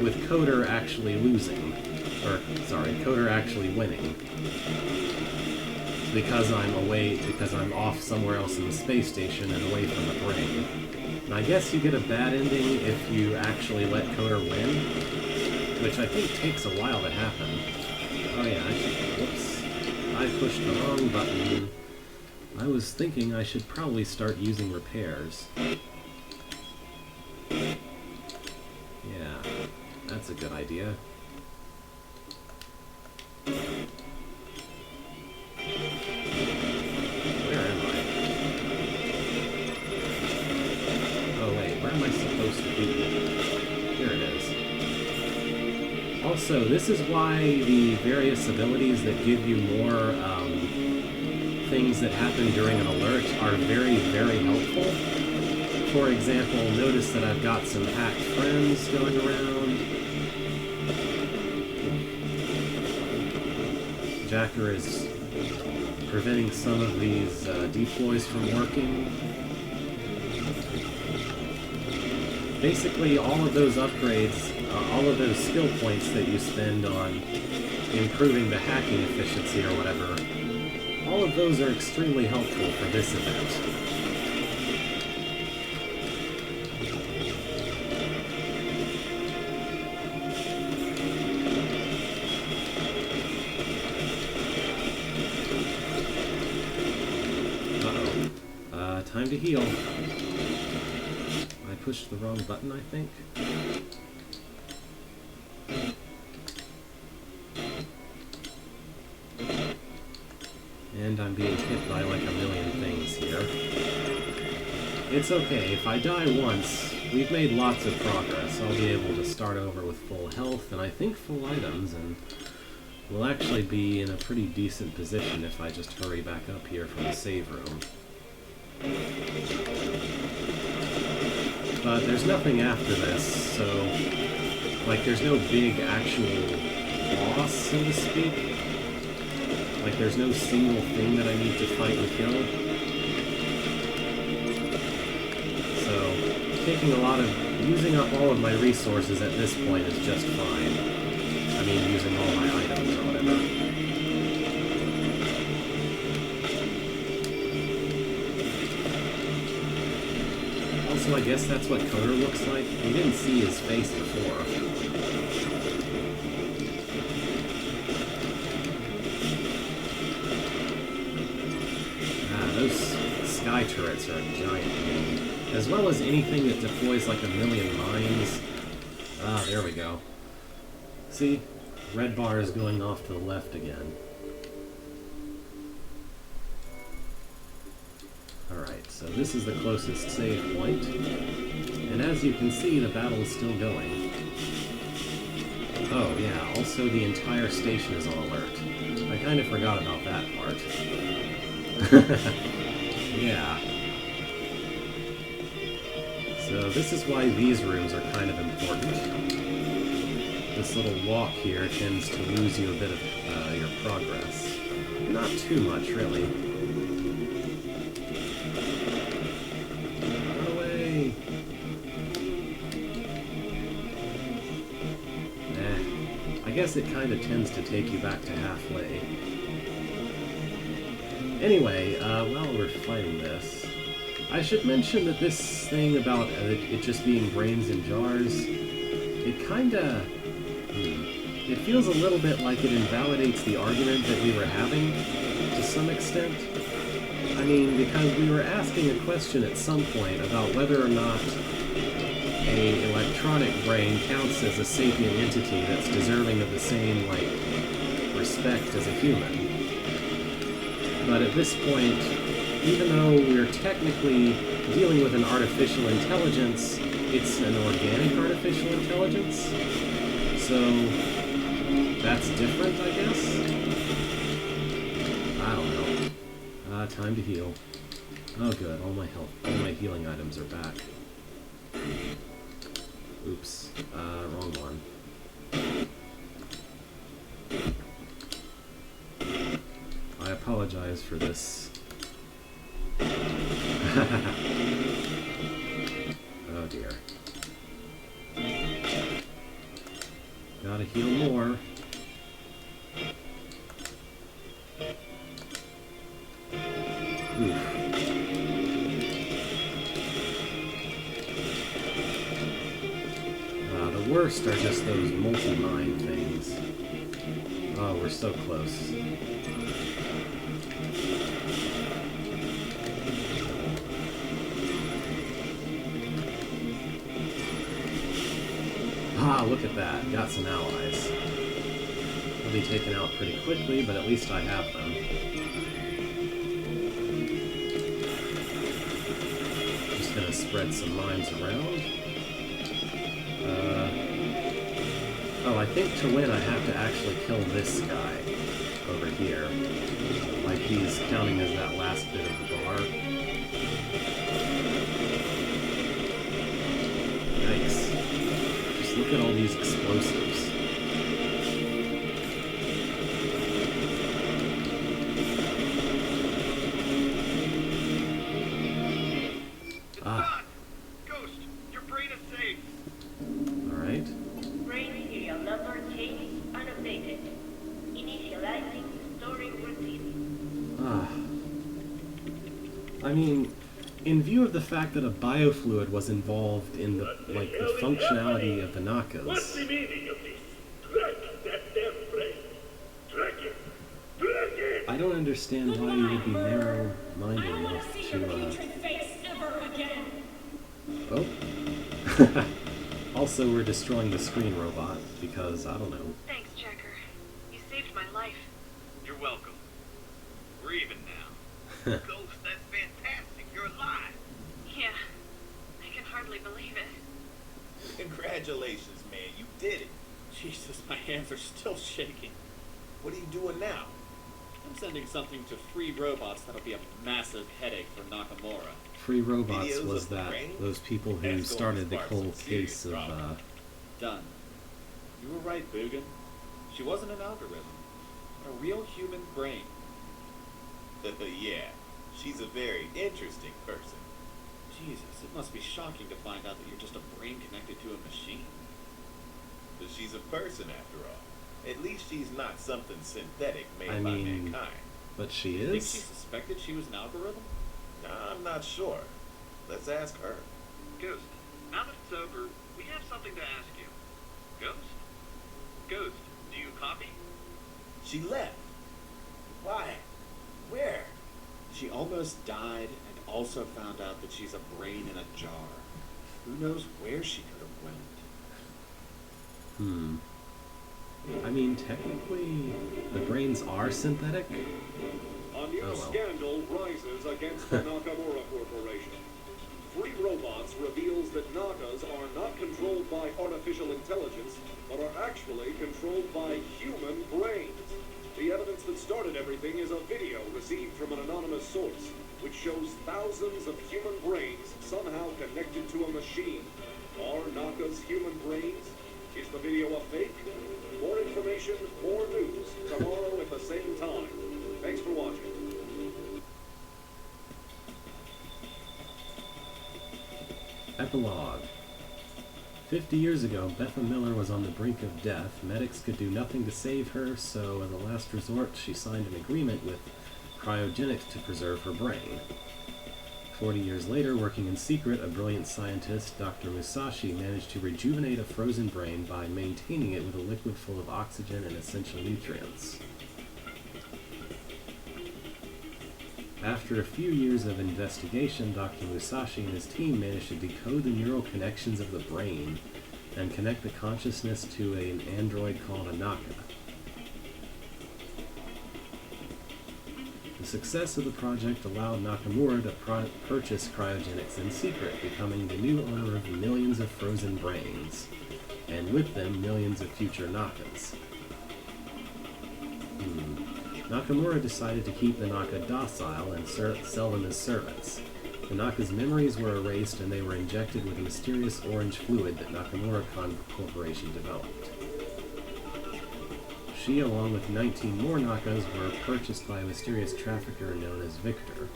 Speaker 1: with Coder actually losing. Or, sorry, Coder actually winning. Because I'm off somewhere else in the space station and away from the brain. And I guess you get a bad ending if you actually let Coder win, which I think takes a while to happen. Oh yeah, whoops. I pushed the wrong button. I was thinking I should probably start using repairs. Yeah, that's a good idea. Where am I? Oh wait, where am I supposed to be? Here it is. Also, this is why the various abilities that give you more things that happen during an alert are very, very helpful. For example, notice that I've got some hacked friends going around. Jacker is preventing some of these deploys from working. Basically, all of those upgrades, all of those skill points that you spend on improving the hacking efficiency or whatever, all of those are extremely helpful for this event. Uh-oh. Time to heal. I pushed the wrong button, I think. And I'm being hit by like a million things here. It's okay, if I die once, we've made lots of progress. I'll be able to start over with full health, and I think full items, and we'll actually be in a pretty decent position if I just hurry back up here from the save room. But there's nothing after this, so, like, there's no big actual boss, so to speak. Like, there's no single thing that I need to fight and kill. So, using up all of my resources at this point is just fine. I mean, using all my items or whatever. Also, I guess that's what Coder looks like. You didn't see his face before. Those sky turrets are a giant pain. As well as anything that deploys like a million mines. Ah, there we go. See? Red bar is going off to the left again. Alright, so this is the closest save point. And as you can see, the battle is still going. Oh yeah, also the entire station is on alert. I kind of forgot about that part. Yeah. So this is why these rooms are kind of important. This little walk here tends to lose you a bit of your progress. Not too much, really. Run away! I guess it kind of tends to take you back to halfway. Anyway, while we're fighting this, I should mention that this thing about it just being brains in jars, it kinda... it feels a little bit like it invalidates the argument that we were having, to some extent. I mean, because we were asking a question at some point about whether or not an electronic brain counts as a sapient entity that's deserving of the same, like, respect as a human. But at this point, even though we're technically dealing with an artificial intelligence, it's an organic artificial intelligence. So that's different, I guess? I don't know. Time to heal. Oh good, all my healing items are back. Oops, wrong one. I apologize for this. Oh dear. Gotta heal more. Oof. The worst are just those multi-mine things. Oh, we're so close. Ah, look at that. Got some allies. They'll be taken out pretty quickly, but at least I have them. Just gonna spread some mines around. Oh, I think to win I have to actually kill this guy over here. Like he's counting as that last bit of the bar. Yikes. Just look at all these explosives.
Speaker 3: Ghost, your brain is safe.
Speaker 1: Alright.
Speaker 5: Brain serial number changed unabated. Initializing storing routine.
Speaker 1: I mean, in view of the fact that a biofluid was involved in the functionality of the Nakas.
Speaker 8: What's the meaning of this? Track that damn brain. Track it. Track it.
Speaker 1: I don't understand why you would be
Speaker 11: I
Speaker 1: narrow-minded
Speaker 11: don't want
Speaker 1: enough
Speaker 11: to see your
Speaker 1: to,
Speaker 11: putrid face ever again.
Speaker 1: Oh. Also, we're destroying the screen robot, because, I don't know.
Speaker 2: Thanks, Checker. You saved my life.
Speaker 3: You're welcome. We're even now. Ghost, that's fantastic. You're alive.
Speaker 2: Yeah, I can hardly believe it.
Speaker 10: Congratulations, man. You did it.
Speaker 4: Jesus, my hands are still shaking.
Speaker 10: What are you doing now?
Speaker 4: I'm sending something to 3 robots that'll be a massive headache for Nakamura.
Speaker 1: Free Robots
Speaker 10: Videos
Speaker 1: was
Speaker 10: of the
Speaker 1: that,
Speaker 10: brain?
Speaker 1: those people who
Speaker 10: That's going to
Speaker 1: started the
Speaker 10: spark
Speaker 1: whole
Speaker 10: some serious
Speaker 1: case of,
Speaker 10: drama.
Speaker 4: Done. You were right, Boogan. She wasn't an algorithm. A real human brain.
Speaker 10: Yeah, she's a very interesting person.
Speaker 4: Jesus, it must be shocking to find out that you're just a brain connected to a machine.
Speaker 10: But she's a person after all. At least she's not something synthetic made
Speaker 1: I
Speaker 10: by
Speaker 1: mean,
Speaker 10: mankind.
Speaker 1: but she
Speaker 4: You think
Speaker 1: is?
Speaker 4: she suspected she was an algorithm?
Speaker 10: Nah, I'm not sure. Let's ask her.
Speaker 3: Ghost, now that it's over, we have something to ask you. Ghost? Ghost, do you copy?
Speaker 10: She left. Why? Where?
Speaker 4: She almost died and also found out that she's a brain in a jar. Who knows where she could have went?
Speaker 1: I mean, technically, the brains are synthetic.
Speaker 8: A new
Speaker 1: Oh, well.
Speaker 8: scandal rises against the Nakamura Corporation. Free Robots reveals that Nagas are not controlled by artificial intelligence, but are actually controlled by human brains. The evidence that started everything is a video received from an anonymous source, which shows thousands of human brains somehow connected to a machine. Are Nagas human brains? Is the video a fake? More information, more news, tomorrow at the same time. Thanks for watching.
Speaker 1: Epilogue. 50 years ago, Betha Miller was on the brink of death. Medics could do nothing to save her, so as a last resort, she signed an agreement with cryogenics to preserve her brain. 40 years later, working in secret, a brilliant scientist, Dr. Musashi, managed to rejuvenate a frozen brain by maintaining it with a liquid full of oxygen and essential nutrients. After a few years of investigation, Dr. Musashi and his team managed to decode the neural connections of the brain and connect the consciousness to an android called a Naka. The success of the project allowed Nakamura to purchase cryogenics in secret, becoming the new owner of millions of frozen brains, and with them millions of future Nakas. Nakamura decided to keep the Naka docile and sell them as servants. The Naka's memories were erased and they were injected with a mysterious orange fluid that Nakamura Corporation developed. She, along with 19 more Nakas, were purchased by a mysterious trafficker known as Victor.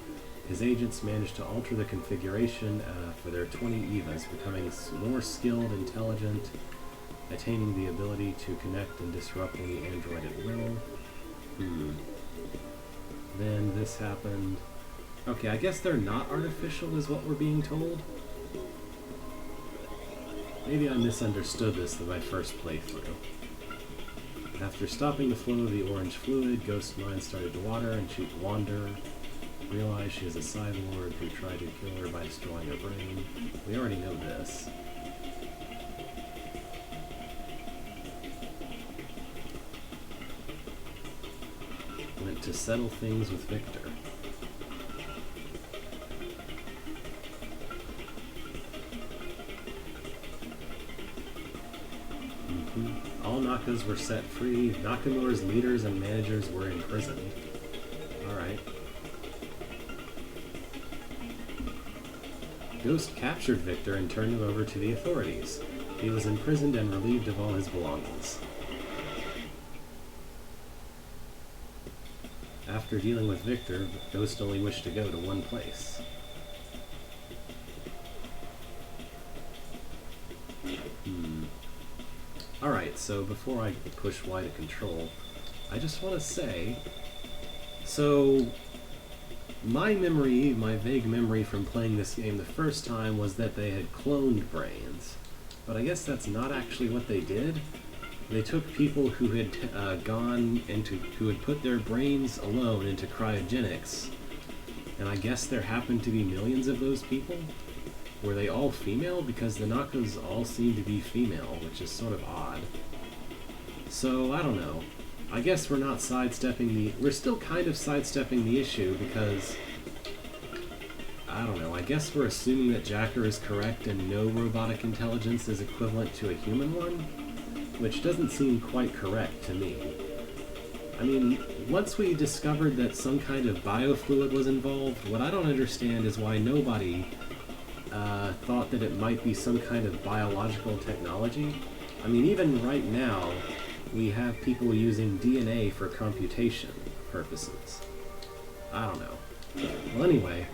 Speaker 1: His agents managed to alter the configuration for their 20 EVAs, becoming more skilled, intelligent, attaining the ability to connect and disrupt any android at will. Then this happened. Okay, I guess they're not artificial is what we're being told. Maybe I misunderstood this in my first playthrough. After stopping the flow of the orange fluid, Ghost's mind started to wander, realized she is a cyborg who tried to kill her by destroying her brain. We already know this. Went to settle things with Victor. All Nakas were set free. Nakamura's leaders and managers were imprisoned. Alright. Ghost captured Victor and turned him over to the authorities. He was imprisoned and relieved of all his belongings. After dealing with Victor, Ghost only wished to go to one place. Alright, so before I push Y to control, I just want to say, so my vague memory from playing this game the first time was that they had cloned brains, but I guess that's not actually what they did. They took people who had who had put their brains alone into cryogenics, and I guess there happened to be millions of those people. Were they all female? Because the Nakas all seem to be female, which is sort of odd. So, I don't know. I guess we're not we're still kind of sidestepping the issue because, I don't know, I guess we're assuming that Jacker is correct and no robotic intelligence is equivalent to a human one, which doesn't seem quite correct to me. I mean, once we discovered that some kind of biofluid was involved, what I don't understand is why nobody thought that it might be some kind of biological technology. I mean, even right now, we have people using DNA for computation purposes. I don't know. Well, anyway,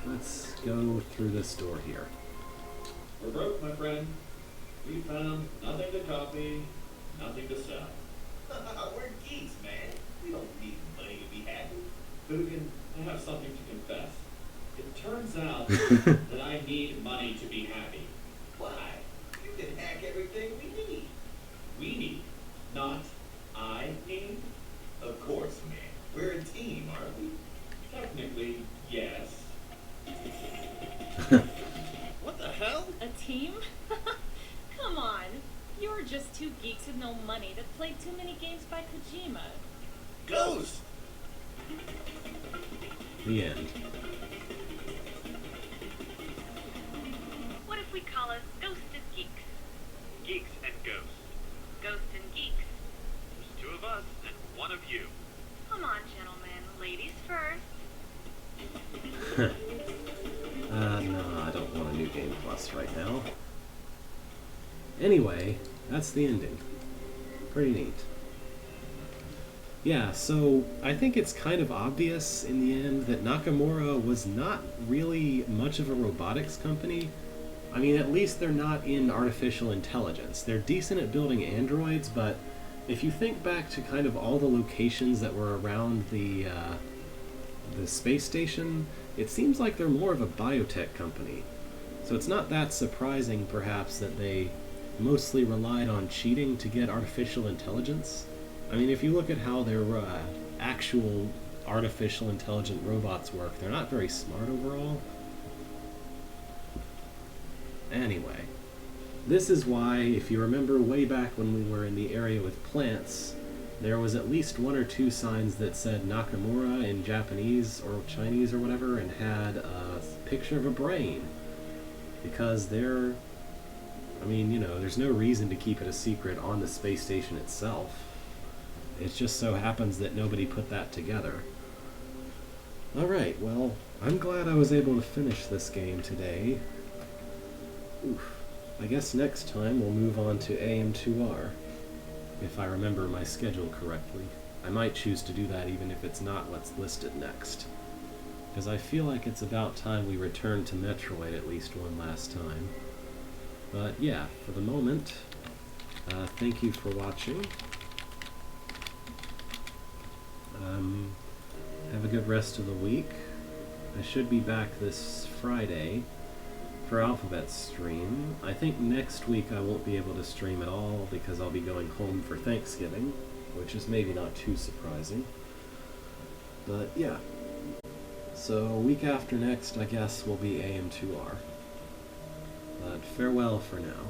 Speaker 1: let's go through this door here.
Speaker 4: We're broke, my friend. We found nothing to copy, nothing to sell.
Speaker 10: We're geeks, man. We don't need money to be happy.
Speaker 4: Dugan, I have something to confess. It turns out that I need money to be happy.
Speaker 10: Why? You can hack everything we need.
Speaker 4: We need, not I need.
Speaker 10: Of course, man. We're a team, aren't we?
Speaker 4: Technically, yes.
Speaker 3: What the hell?
Speaker 11: A team? Come on. You're just two geeks with no money that played too many games by Kojima.
Speaker 3: Ghost!
Speaker 1: The end.
Speaker 2: What if we call us Ghost and Geeks?
Speaker 3: Geeks and ghosts.
Speaker 2: Ghost and Geeks.
Speaker 3: There's two of us and one of you.
Speaker 2: Come on, gentlemen. Ladies first.
Speaker 1: No, I don't want a new Game Plus right now. Anyway, that's the ending. Pretty neat. Yeah, so I think it's kind of obvious in the end that Nakamura was not really much of a robotics company. I mean, at least they're not in artificial intelligence. They're decent at building androids, but if you think back to kind of all the locations that were around the space station, it seems like they're more of a biotech company. So it's not that surprising, perhaps, that they mostly relied on cheating to get artificial intelligence. I mean, if you look at how their actual artificial intelligent robots work, they're not very smart overall. Anyway, this is why, if you remember way back when we were in the area with plants, there was at least 1 or 2 signs that said Nakamura in Japanese or Chinese or whatever, and had a picture of a brain. Because they're... I mean, you know, there's no reason to keep it a secret on the space station itself. It just so happens that nobody put that together. Alright, well, I'm glad I was able to finish this game today. Oof. I guess next time we'll move on to AM2R. If I remember my schedule correctly. I might choose to do that even if it's not what's listed next. Because I feel like it's about time we return to Metroid at least one last time. But yeah, for the moment, thank you for watching. Have a good rest of the week. I should be back this Friday for Alphabet's stream. I think next week I won't be able to stream at all because I'll be going home for Thanksgiving, which is maybe not too surprising. But yeah. So week after next, I guess, will be AM2R. But farewell for now.